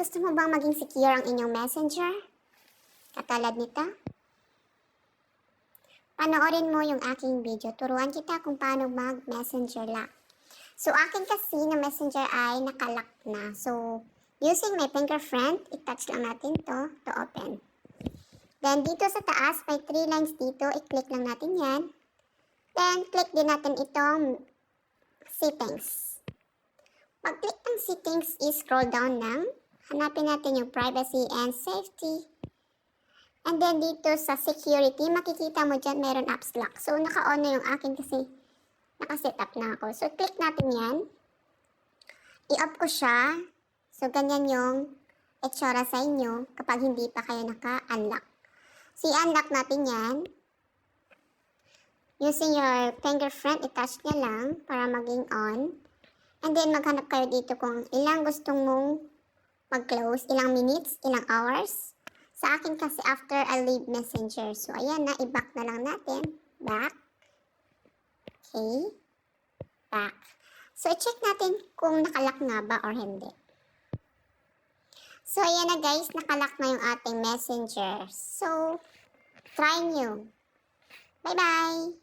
gusto mo bang maging secure ang inyong messenger? Katulad nito? Panoorin mo yung aking video. Turuan kita kung paano mag-messenger lock. So, akin kasi na messenger ay nakalock na. So, using my fingerprint, i-touch lang natin to open. Then, dito sa taas, may 3 lines dito. I-click lang natin yan. Then, click din natin itong settings. Pag-click ng settings, i-scroll down lang. Hanapin natin yung privacy and safety. And then, dito sa security, makikita mo dyan, meron apps lock. So, naka-on na yung akin kasi naka-set up na ako. So, click natin yan. I-off ko siya. So, ganyan yung itsura sa inyo kapag hindi pa kayo naka-unlock. So, i-unlock natin yan. Using your fingerprint, i-touch nyo lang para maging on. And then, maghanap kayo dito kung ilang gustong mong mag-close, ilang minutes, ilang hours. Sa akin kasi after I leave messenger. So, ayan na, i-back na lang natin. Back. Okay. Back. So, i-check natin kung nakalock nga ba or hindi. So, ayan na guys, nakalock na yung ating messenger. So, try nyo. Bye-bye!